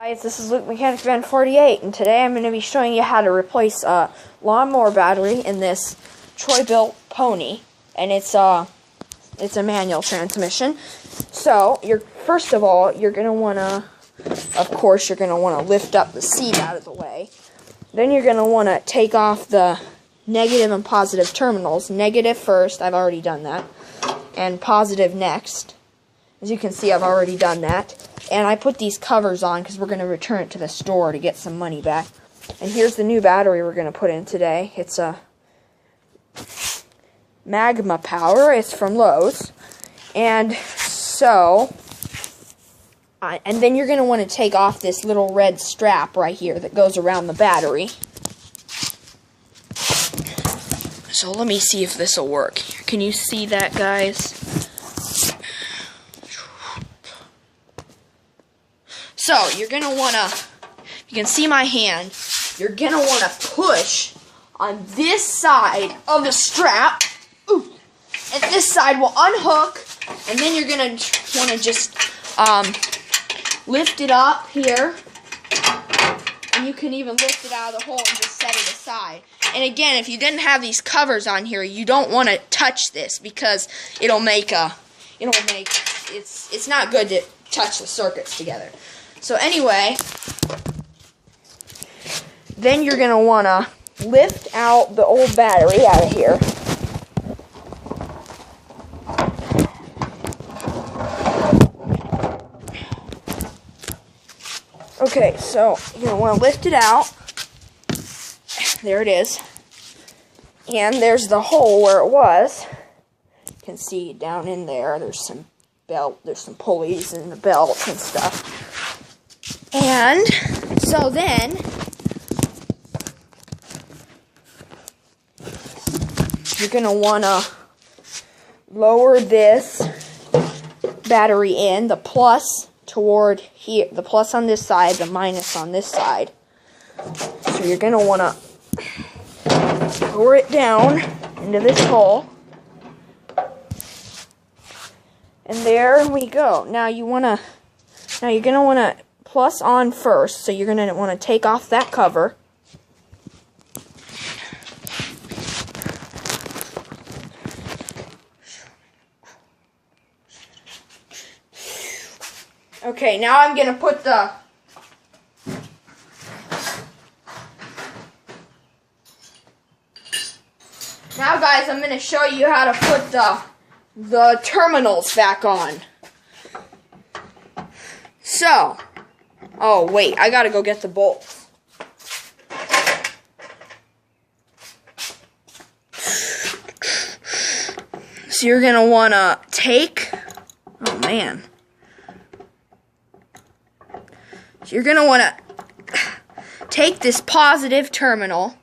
Guys, this is Luke Mechanic Van 48, and today I'm going to be showing you how to replace a lawnmower battery in this Troy Bilt pony, and it's a manual transmission. So, first of all, you're going to want to, of course, you're going to want to lift up the seat out of the way. Then you're going to want to take off the negative and positive terminals. Negative first, I've already done that, and positive next. As you can see, I've already done that. And I put these covers on because we're going to return it to the store to get some money back. And here's the new battery we're going to put in today. It's a Magma Power. It's from Lowe's. And so, and then you're going to want to take off this little red strap right here that goes around the battery. So let me see if this will work. Can you see that, guys? So, you're going to want to, you can see my hand, you're going to want to push on this side of the strap, ooh, and this side will unhook, and then you're going to want to just lift it up here, and you can even lift it out of the hole and just set it aside. And again, if you didn't have these covers on here, you don't want to touch this because it's not good to touch the circuits together. So anyway, then you're going to want to lift out the old battery out of here. Okay, so you're going to want to lift it out. There it is. And there's the hole where it was. You can see down in there, there's some pulleys and the belts and stuff. And so then you're going to want to lower this battery in, the plus toward here, the plus on this side, the minus on this side. So you're going to want to lower it down into this hole. And there we go. Now you're going to want to plus on first, so you're going to want to take off that cover. Okay, now I'm going to put the Now guys, I'm going to show you how to put the terminals back on. So, oh wait, I gotta go get the bolts. So you're gonna wanna take, oh man. So you're gonna wanna take this positive terminal.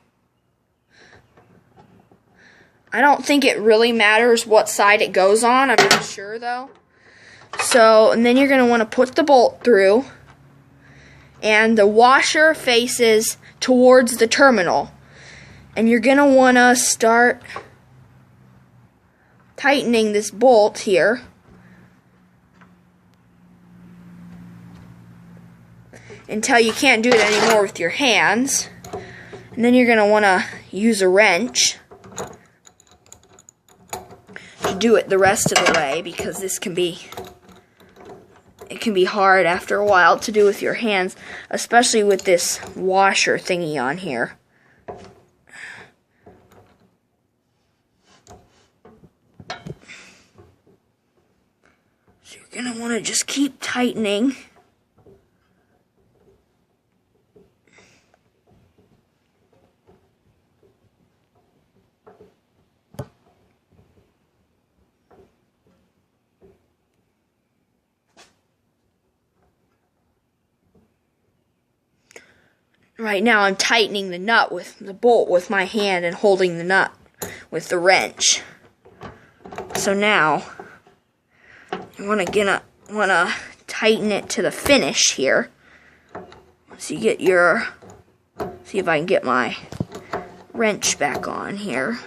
I don't think it really matters what side it goes on, I'm not sure though. So, and then you're gonna wanna put the bolt through. And the washer faces towards the terminal. And you're going to want to start tightening this bolt here. Until you can't do it anymore with your hands. And then you're going to want to use a wrench to do it the rest of the way, because this can be hard after a while to do with your hands, especially with this washer thingy on here. So you're going to want to just keep tightening. Right now I'm tightening the nut with the bolt with my hand and holding the nut with the wrench. So now you want to tighten it to the finish here. So you get your, see if I can get my wrench back on here.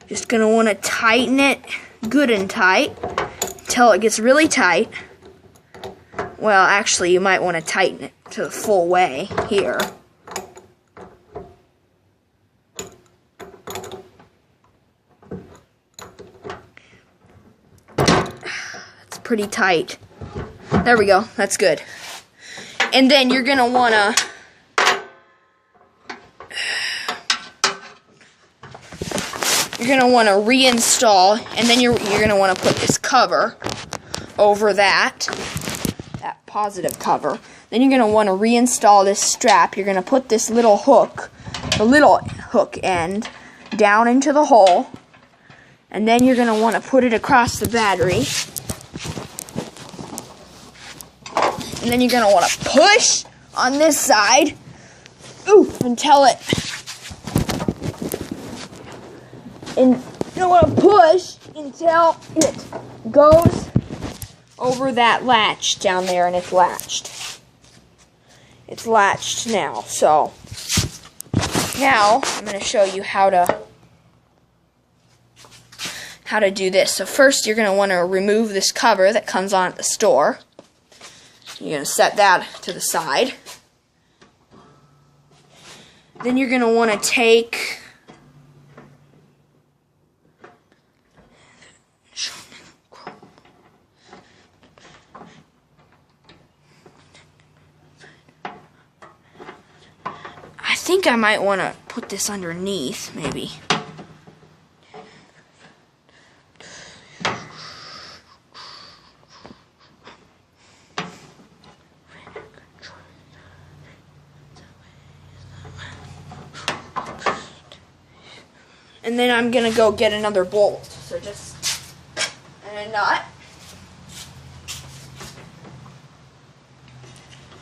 Just gonna want to tighten it good and tight until it gets really tight. Well, actually, you might want to tighten it to the full way here. That's pretty tight. There we go. That's good. And then you're gonna wanna reinstall, and then you're gonna wanna put this cover over that positive cover. Then you're gonna wanna reinstall this strap. You're gonna put this little hook, the little hook end, down into the hole, and then you're gonna wanna put it across the battery. And then you're going to want to push on this side until it, and you want to push until it goes over that latch down there, and it's latched. It's latched now. So now I'm going to show you how to do this. So first you're going to want to remove this cover that comes on at the store. You're going to set that to the side. Then you're going to want to take I think I might want to put this underneath, maybe. And then I'm going to go get another bolt. So just, and a nut.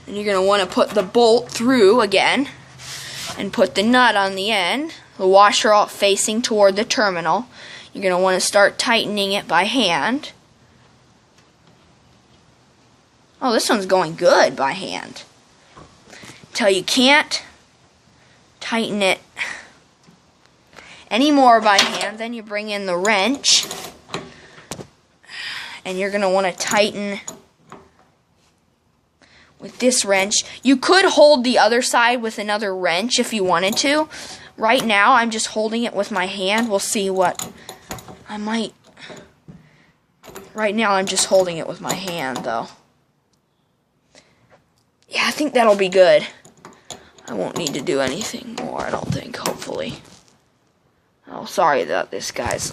And you're going to want to put the bolt through again. And put the nut on the end. The washer all facing toward the terminal. You're going to want to start tightening it by hand. Oh, this one's going good by hand. Until you can't tighten it any more by hand. Then you bring in the wrench, and you're going to want to tighten with this wrench. You could hold the other side with another wrench if you wanted to. Right now I'm just holding it with my hand. We'll see what I might. Right now I'm just holding it with my hand though. Yeah, I think that'll be good. I won't need to do anything more, I don't think, hopefully. Oh, sorry about this, guys.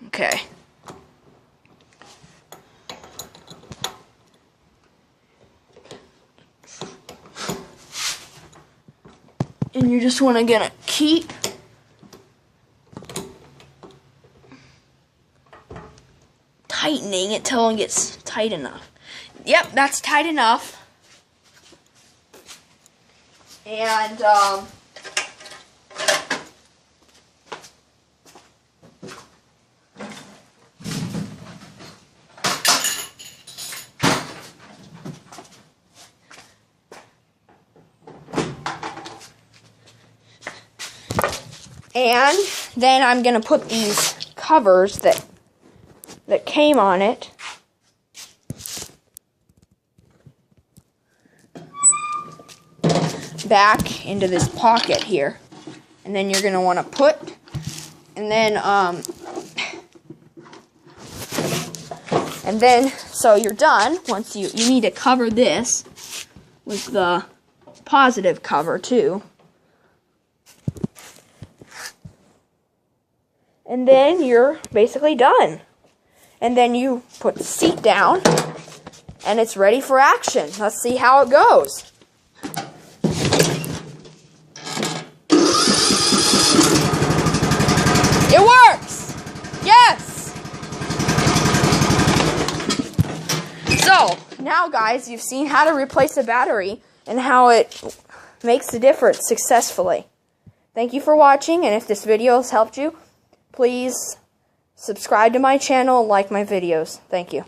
Okay. And you just want to gonna keep tightening it till it gets tight enough. Yep, that's tight enough. And then I'm going to put these covers that came on it back into this pocket here. And then you're going to want to put, and then so you're done. Once you need to cover this with the positive cover too. And then you're basically done. And then you put the seat down, and it's ready for action. Let's see how it goes. It works! Yes! So, now guys, you've seen how to replace a battery and how it makes a difference successfully. Thank you for watching, and if this video has helped you, please subscribe to my channel and like my videos. Thank you.